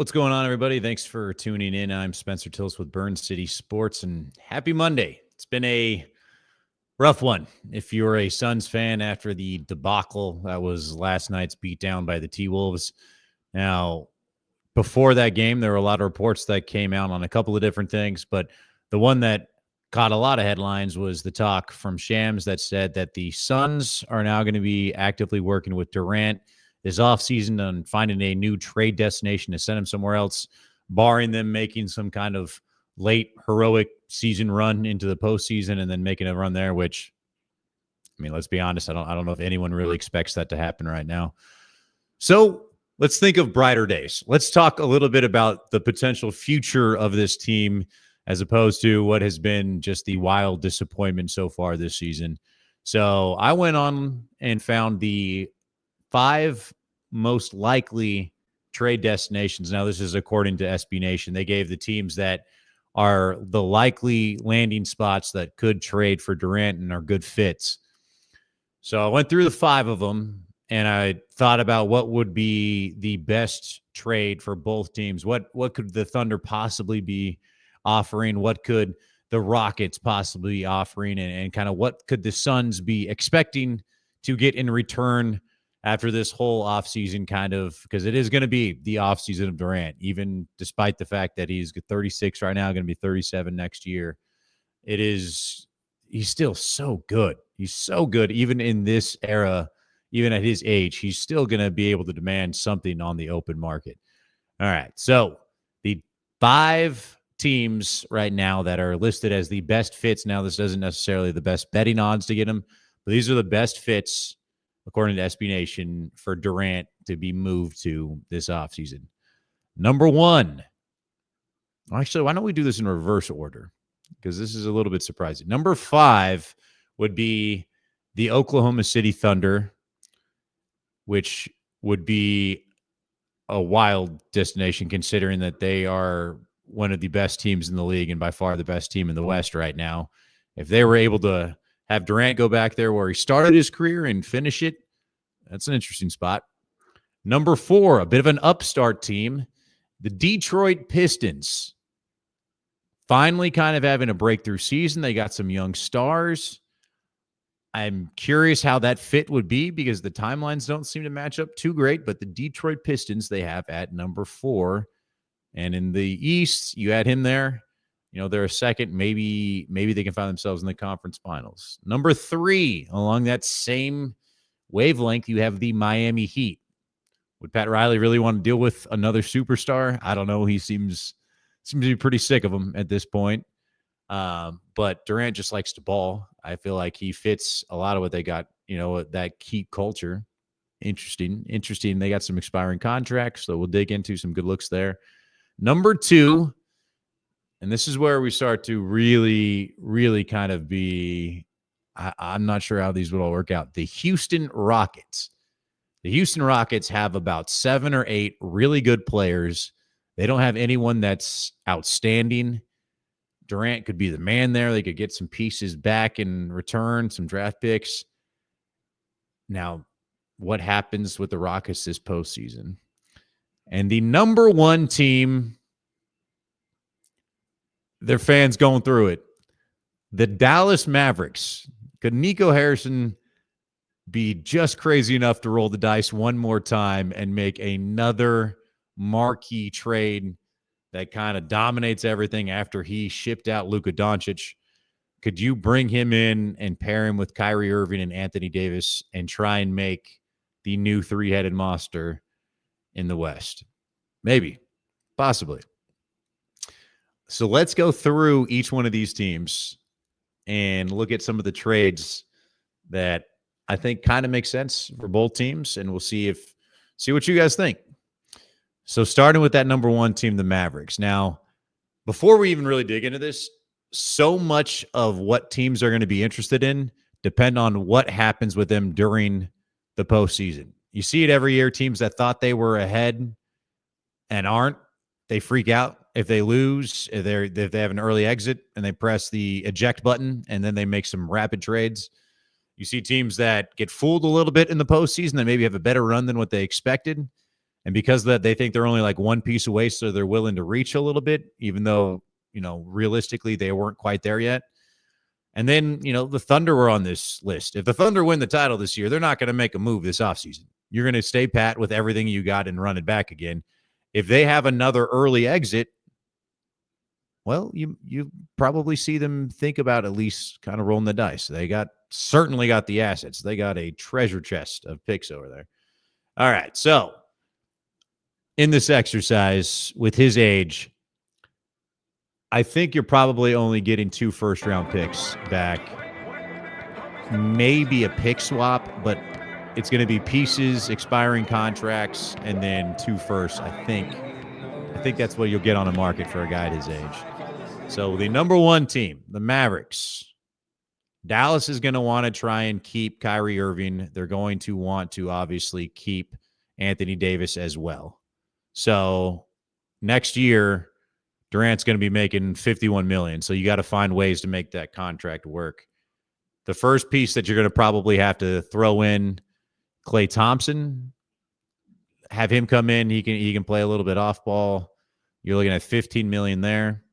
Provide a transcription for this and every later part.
What's going on, everybody? Thanks for tuning in. I'm Spencer Tillis with Burn City Sports, and happy Monday. It's been a rough one. If you're a Suns fan after the debacle that was last night's beatdown by the T-Wolves. Now, before that game, there were a lot of reports that came out on a couple of different things, but the one that caught a lot of headlines was the talk from Shams that said that the Suns are now going to be actively working with Durant this offseason on finding a new trade destination to send him somewhere else, barring them making some kind of late heroic season run into the postseason and then making a run there, which, I mean, let's be honest, I don't know if anyone really expects that to happen right now. So let's think of brighter days. Let's talk a little bit about the potential future of this team as opposed to what has been just the wild disappointment so far this season. So I went on and found the 5 most likely trade destinations. Now, this is according to SB Nation. They gave the teams that are the likely landing spots that could trade for Durant and are good fits. So I went through the 5 of them, and I thought about what would be the best trade for both teams. What could the Thunder possibly be offering? What could the Rockets possibly be offering? And kind of what could the Suns be expecting to get in return after this whole offseason, kind of, because it is going to be the offseason of Durant, even despite the fact that he's 36 right now, going to be 37 next year. He's still so good. He's so good, even in this era, even at his age, he's still going to be able to demand something on the open market. All right. So the 5 teams right now that are listed as the best fits. Now, this doesn't necessarily the best betting odds to get them, but these are the best fits according to SB Nation, for Durant to be moved to this offseason. Number 1. Actually, why don't we do this in reverse order? Because this is a little bit surprising. Number 5 would be the Oklahoma City Thunder, which would be a wild destination considering that they are one of the best teams in the league and by far the best team in the West right now. If they were able to have Durant go back there where he started his career and finish it, that's an interesting spot. Number 4, a bit of an upstart team, the Detroit Pistons. Finally kind of having a breakthrough season. They got some young stars. I'm curious how that fit would be because the timelines don't seem to match up too great, but the Detroit Pistons they have at number 4. And in the East, you add him there. You know, they're a second. Maybe they can find themselves in the conference finals. Number 3, along that same wavelength, you have the Miami Heat. Would Pat Riley really want to deal with another superstar? I don't know. He seems to be pretty sick of him at this point. But Durant just likes to ball. I feel like he fits a lot of what they got, you know, that Heat culture. Interesting. They got some expiring contracts, so we'll dig into some good looks there. Number 2, and this is where we start to really, really kind of be, I'm not sure how these would all work out. The Houston Rockets. The Houston Rockets have about 7 or 8 really good players. They don't have anyone that's outstanding. Durant could be the man there. They could get some pieces back in return, some draft picks. Now, what happens with the Rockets this postseason? And the number 1 team, their fans going through it, the Dallas Mavericks. Could Nico Harrison be just crazy enough to roll the dice one more time and make another marquee trade that kind of dominates everything after he shipped out Luka Doncic? Could you bring him in and pair him with Kyrie Irving and Anthony Davis and try and make the new 3-headed monster in the West? Maybe. Possibly. So let's go through each one of these teams and look at some of the trades that I think kind of make sense for both teams, and we'll see what you guys think. So starting with that number 1 team, the Mavericks. Now, before we even really dig into this, so much of what teams are going to be interested in depend on what happens with them during the postseason. You see it every year. Teams that thought they were ahead and aren't, they freak out if they lose, if they have an early exit and they press the eject button and then they make some rapid trades. You see teams that get fooled a little bit in the postseason that maybe have a better run than what they expected, And because that they think they're only like one piece away, so they're willing to reach a little bit, even though, realistically they weren't quite there yet. And then, the Thunder were on this list. If the Thunder win the title this year, they're not going to make a move this offseason. You're going to stay pat with everything you got and run it back again. If they have another early exit, well, you probably see them think about at least kind of rolling the dice. They certainly got the assets. They got a treasure chest of picks over there. All right, so in this exercise with his age, I think you're probably only getting 2 first-round picks back, maybe a pick swap, but it's going to be pieces, expiring contracts, and then 2 firsts, I think. I think that's what you'll get on the market for a guy at his age. So the number 1 team, the Mavericks. Dallas is going to want to try and keep Kyrie Irving. They're going to want to obviously keep Anthony Davis as well. So next year, Durant's going to be making $51 million. So you got to find ways to make that contract work. The first piece that you're going to probably have to throw in Klay Thompson, have him come in. He can play a little bit off ball. You're looking at $15 million there.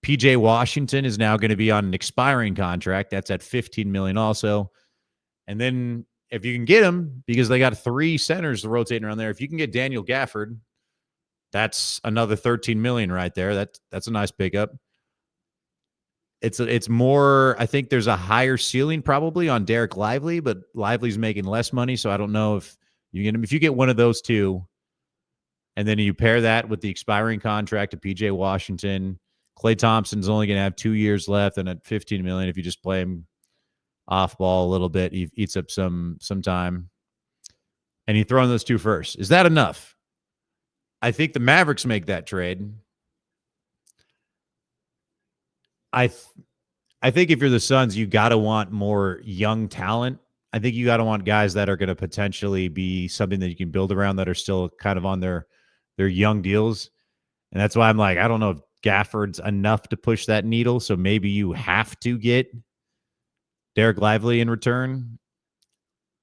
PJ Washington is now going to be on an expiring contract. That's at $15 million also. And then if you can get him, because they got 3 centers rotating around there, if you can get Daniel Gafford, that's another $13 million right there. That's a nice pickup. It's more, I think there's a higher ceiling probably on Derek Lively, but Lively's making less money, so I don't know if you get him. If you get one of those 2, and then you pair that with the expiring contract of PJ Washington, Klay Thompson's only going to have 2 years left, and at $15 million, if you just play him off ball a little bit, he eats up some time, and you throw in those 2 firsts. Is that enough? I think the Mavericks make that trade. I think if you're the Suns, you got to want more young talent. I think you got to want guys that are going to potentially be something that you can build around, that are still kind of on their young deals. And that's why I'm like, I don't know if Gafford's enough to push that needle. So maybe you have to get Derek Lively in return.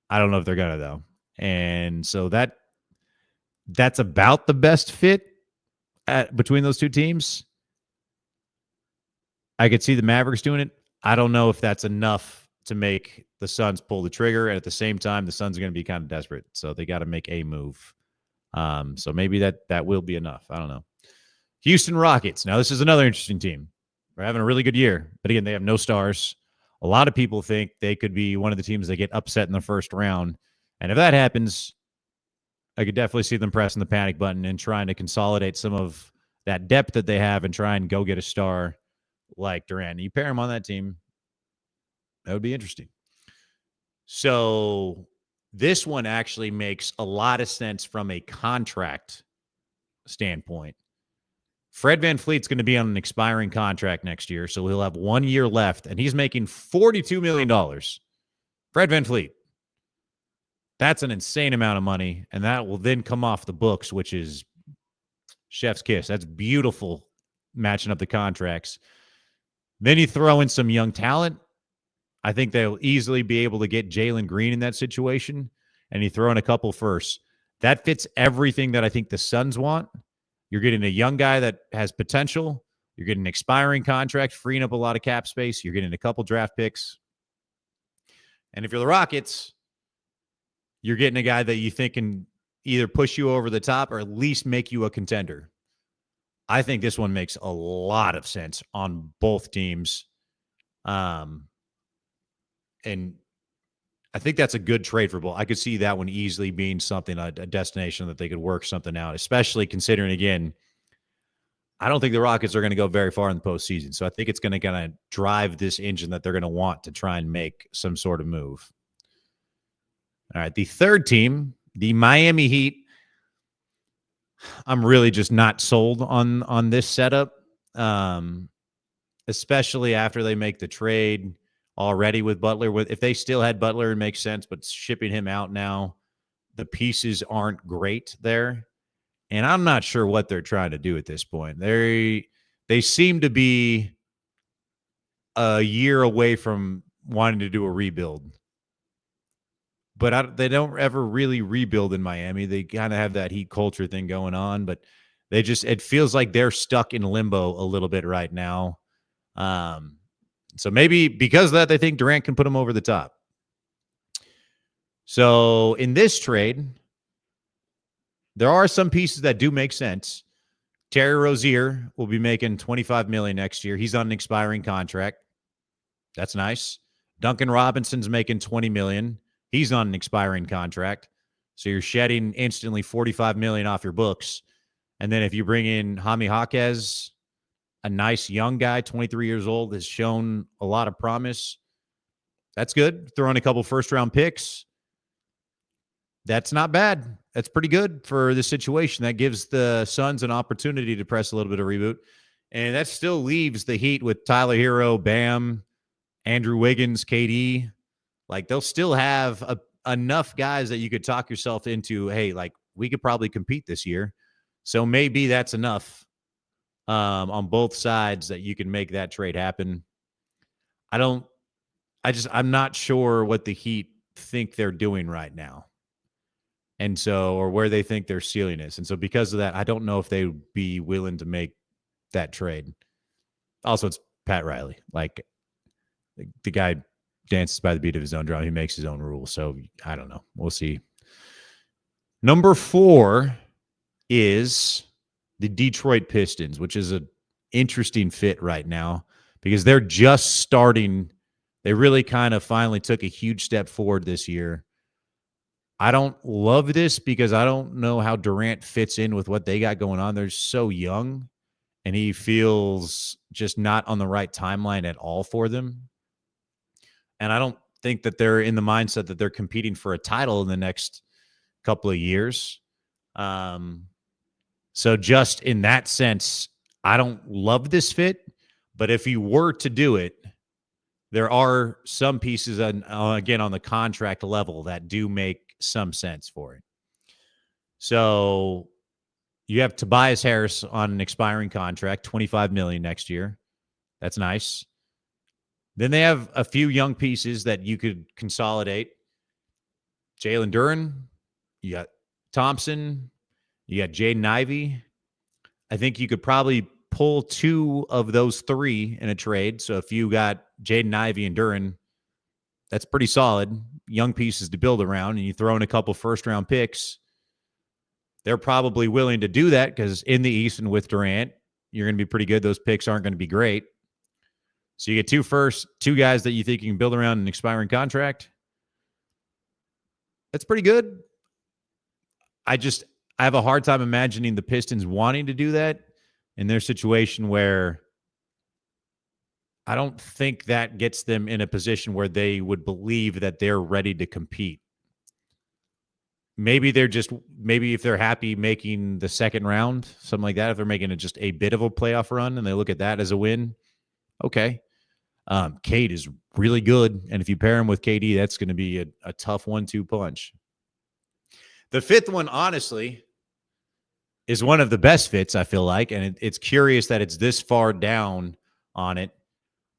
I don't know if they're going to, though. And so that's about the best fit between those 2 teams. I could see the Mavericks doing it. I don't know if that's enough to make the Suns pull the trigger. And at the same time, the Suns are going to be kind of desperate. So they got to make a move. So maybe that will be enough. I don't know. Houston Rockets. Now, this is another interesting team. They're having a really good year. But again, they have no stars. A lot of people think they could be one of the teams that get upset in the first round. And if that happens, I could definitely see them pressing the panic button and trying to consolidate some of that depth that they have and try and go get a star like Durant. You pair him on that team, that would be interesting. So this one actually makes a lot of sense from a contract standpoint. Fred VanVleet's going to be on an expiring contract next year, so he'll have 1 year left, and he's making $42 million. Fred VanVleet. That's an insane amount of money, and that will then come off the books, which is chef's kiss. That's beautiful, matching up the contracts. Then you throw in some young talent. I think they'll easily be able to get Jalen Green in that situation, and you throw in a couple firsts. That fits everything that I think the Suns want. You're getting a young guy that has potential. You're getting an expiring contract, freeing up a lot of cap space. You're getting a couple draft picks. And if you're the Rockets, you're getting a guy that you think can either push you over the top or at least make you a contender. I think this one makes a lot of sense on both teams. And I think that's a good trade for both. I could see that one easily being something, a destination that they could work something out, especially considering, again, I don't think the Rockets are going to go very far in the postseason. So I think it's going to kind of drive this engine that they're going to want to try and make some sort of move. All right, the third team, the Miami Heat. I'm really just not sold on this setup, especially after they make the trade already with Butler. If they still had Butler, it makes sense, but shipping him out now, the pieces aren't great there. And I'm not sure what they're trying to do at this point. They seem to be a year away from wanting to do a rebuild. but they don't ever really rebuild in Miami. They kind of have that Heat culture thing going on, but it feels like they're stuck in limbo a little bit right now. So maybe because of that, they think Durant can put them over the top. So in this trade, there are some pieces that do make sense. Terry Rozier will be making $25 million next year. He's on an expiring contract. That's nice. Duncan Robinson's making $20 million. He's on an expiring contract. So you're shedding instantly $45 million off your books. And then if you bring in Jaime Jaquez, a nice young guy, 23 years old, has shown a lot of promise. That's good. Throw in a couple first-round picks. That's not bad. That's pretty good for the situation. That gives the Suns an opportunity to press a little bit of reboot. And that still leaves the Heat with Tyler Hero, Bam, Andrew Wiggins, KD. Like, they'll still have enough guys that you could talk yourself into, hey, like, we could probably compete this year. So maybe that's enough on both sides that you can make that trade happen. I'm not sure what the Heat think they're doing right now. And so, or where they think their ceiling is. And so because of that, I don't know if they would be willing to make that trade. Also, it's Pat Riley. Like, the guy dances by the beat of his own drum. He makes his own rules. So I don't know. We'll see. Number 4 is the Detroit Pistons, which is an interesting fit right now because they're just starting. They really kind of finally took a huge step forward this year. I don't love this because I don't know how Durant fits in with what they got going on. They're so young, and he feels just not on the right timeline at all for them. And I don't think that they're in the mindset that they're competing for a title in the next couple of years. So just in that sense, I don't love this fit. But if you were to do it, there are some pieces, again, on the contract level that do make some sense for it. So you have Tobias Harris on an expiring contract, $25 million next year. That's nice. Then they have a few young pieces that you could consolidate. Jalen Duren, you got Thompson, you got Jaden Ivey. I think you could probably pull 2 of those 3 in a trade. So if you got Jaden Ivey and Duren, that's pretty solid. Young pieces to build around, and you throw in a couple first-round picks. They're probably willing to do that because in the East and with Durant, you're going to be pretty good. Those picks aren't going to be great. So you get 2 guys that you think you can build around an expiring contract. That's pretty good. I have a hard time imagining the Pistons wanting to do that in their situation where I don't think that gets them in a position where they would believe that they're ready to compete. Maybe if they're happy making the second round, something like that, if they're making it just a bit of a playoff run and they look at that as a win, okay. Cade is really good, and if you pair him with KD, that's going to be a tough 1-2 punch. The 5th one, honestly, is one of the best fits, I feel like, and it's curious that it's this far down on it.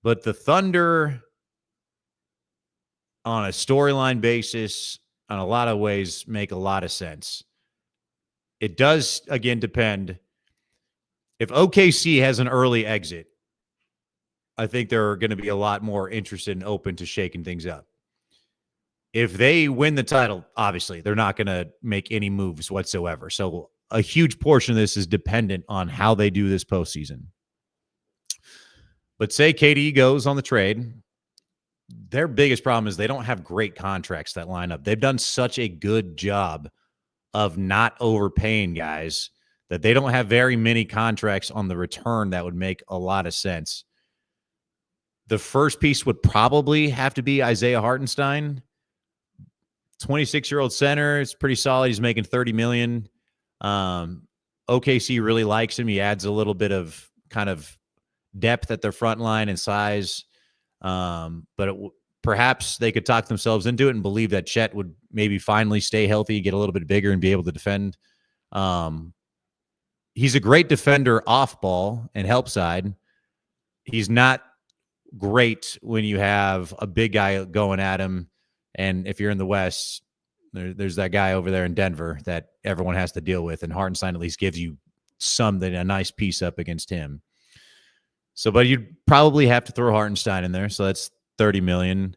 But the Thunder, on a storyline basis, on a lot of ways, make a lot of sense. It does, again, depend. If OKC has an early exit, I think they're going to be a lot more interested and open to shaking things up. If they win the title, obviously, they're not going to make any moves whatsoever. So a huge portion of this is dependent on how they do this postseason. But say KD goes on the trade, their biggest problem is they don't have great contracts that line up. They've done such a good job of not overpaying guys that they don't have very many contracts on the return that would make a lot of sense. The first piece would probably have to be Isaiah Hartenstein. 26-year-old center. It's pretty solid. He's making $30 million. OKC really likes him. He adds a little bit of kind of depth at their front line and size. But perhaps they could talk themselves into it and believe that Chet would maybe finally stay healthy, get a little bit bigger, and be able to defend. He's a great defender off ball and help side. He's not great when you have a big guy going at him. And if you're in the West, There's that guy over there in Denver that everyone has to deal with, and Hartenstein at least gives you something, a nice piece up against him. So, but you'd probably have to throw Hartenstein in there. So that's $30 million.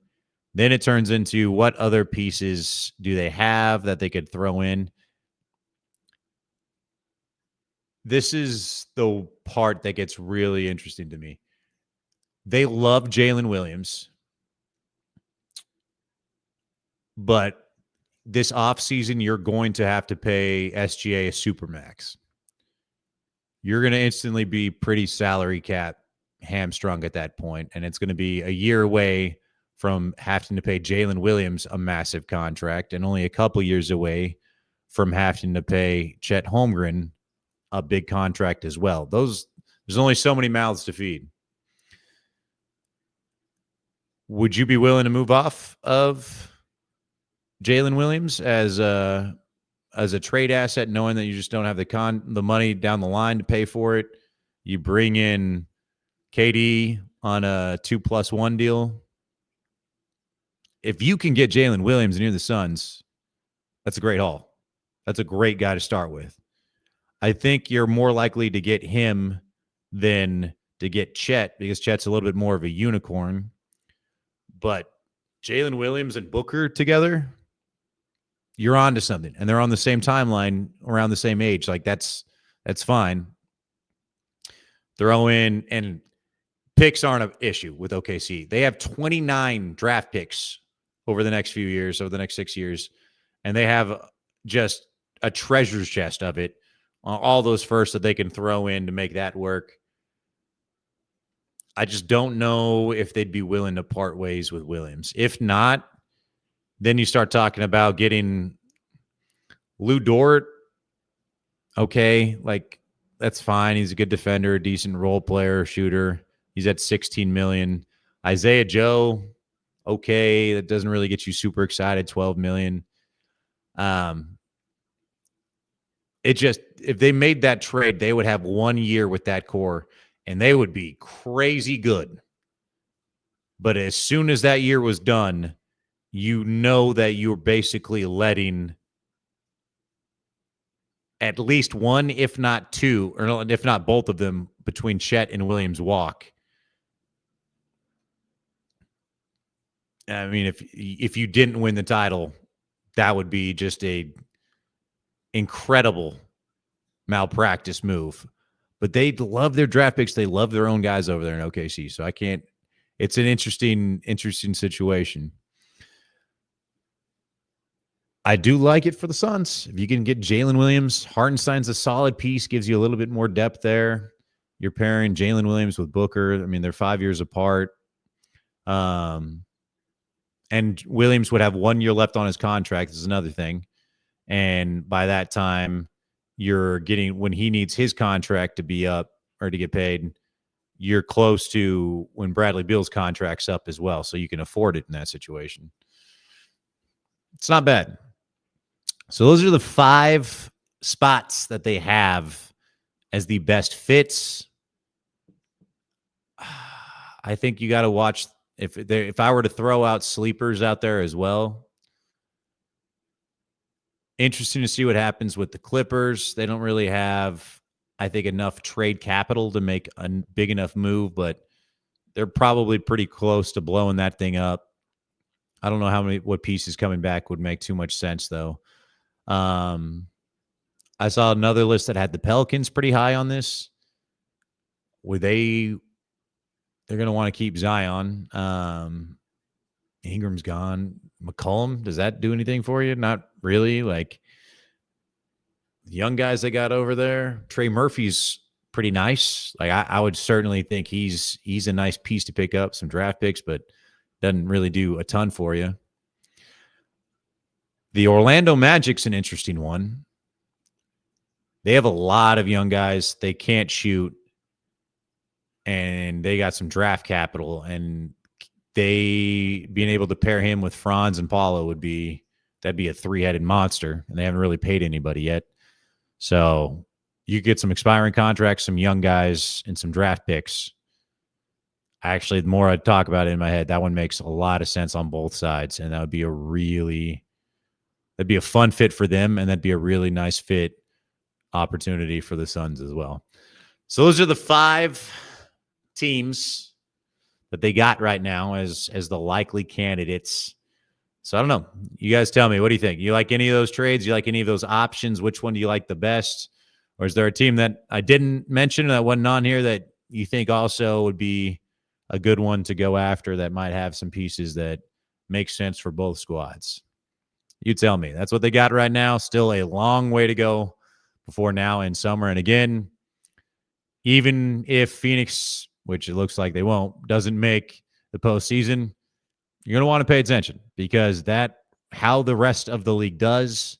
Then it turns into what other pieces do they have that they could throw in? This is the part that gets really interesting to me. They love Jalen Williams, but this offseason, you're going to have to pay SGA a supermax. You're going to instantly be pretty salary cap hamstrung at that point, and it's going to be a year away from having to pay Jalen Williams a massive contract and only a couple years away from having to pay Chet Holmgren a big contract as well. There's only so many mouths to feed. Would you be willing to move off of Jalen Williams as a trade asset, knowing that you just don't have the money down the line to pay for it? You bring in KD on a 2+1 deal. If you can get Jalen Williams near the Suns, that's a great haul. That's a great guy to start with. I think you're more likely to get him than to get Chet because Chet's a little bit more of a unicorn. But Jalen Williams and Booker together, you're on to something. And they're on the same timeline, around the same age. Like, that's fine. Throw in, and picks aren't an issue with OKC. They have 29 draft picks over the next few years, over the next 6 years. And they have just a treasure chest of it. All those firsts that they can throw in to make that work. I just don't know if they'd be willing to part ways with Williams. If not, then you start talking about getting Lou Dort. Okay, like, that's fine. He's a good defender, decent role player, shooter. He's at $16 million. Isaiah Joe, okay, that doesn't really get you super excited. $12 million. If they made that trade, they would have 1 year with that core, and they would be crazy good. But as soon as that year was done, you know that you're basically letting at least one, if not two, or if not both of them, between Chet and Williams walk. I mean, if you didn't win the title, that would be just a incredible malpractice move. But they love their draft picks. They love their own guys over there in OKC. So I can't. It's an interesting situation. I do like it for the Suns. If you can get Jalen Williams, Hartenstein's a solid piece, gives you a little bit more depth there. You're pairing Jalen Williams with Booker. I mean, they're 5 years apart. And Williams would have 1 year left on his contract. This is another thing. And by that time, you're getting, when he needs his contract to be up or to get paid, you're close to when Bradley Beal's contract's up as well. So you can afford it in that situation. It's not bad. So those are the 5 spots that they have as the best fits. I think you got to watch if I were to throw out sleepers out there as well. Interesting to see what happens with the Clippers. They don't really have, I think, enough trade capital to make a big enough move, but they're probably pretty close to blowing that thing up. I don't know what pieces coming back would make too much sense, though. I saw another list that had the Pelicans pretty high on this. They're going to want to keep Zion. Ingram's gone. McCollum, does that do anything for you? Not really. Like, the young guys they got over there. Trey Murphy's pretty nice. Like, I would certainly think he's a nice piece to pick up, some draft picks, but doesn't really do a ton for you. The Orlando Magic's an interesting one. They have a lot of young guys. They can't shoot, and they got some draft capital, and they being able to pair him with Franz and Paulo that'd be a 3-headed monster, and they haven't really paid anybody yet. So you get some expiring contracts, some young guys, and some draft picks. Actually, the more I talk about it in my head, that one makes a lot of sense on both sides, and that would be a really, That'd be a fun fit for them, and that'd be a really nice fit opportunity for the Suns as well. So those are the 5 teams that they got right now as the likely candidates. So I don't know. You guys tell me, what do you think? You like any of those trades? You like any of those options? Which one do you like the best? Or is there a team that I didn't mention that wasn't on here that you think also would be a good one to go after that might have some pieces that make sense for both squads? You tell me. That's what they got right now. Still a long way to go before now in summer. And again, even if Phoenix, which it looks like they won't, doesn't make the postseason, you're going to want to pay attention, because how the rest of the league does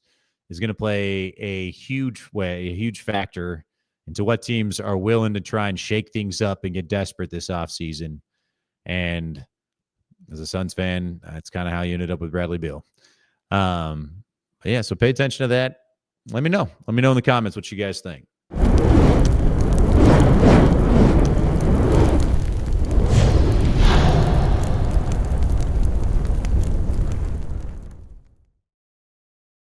is going to play a huge factor into what teams are willing to try and shake things up and get desperate this offseason. And as a Suns fan, that's kind of how you ended up with Bradley Beal. But yeah, so pay attention to that. Let me know. Let me know in the comments what you guys think.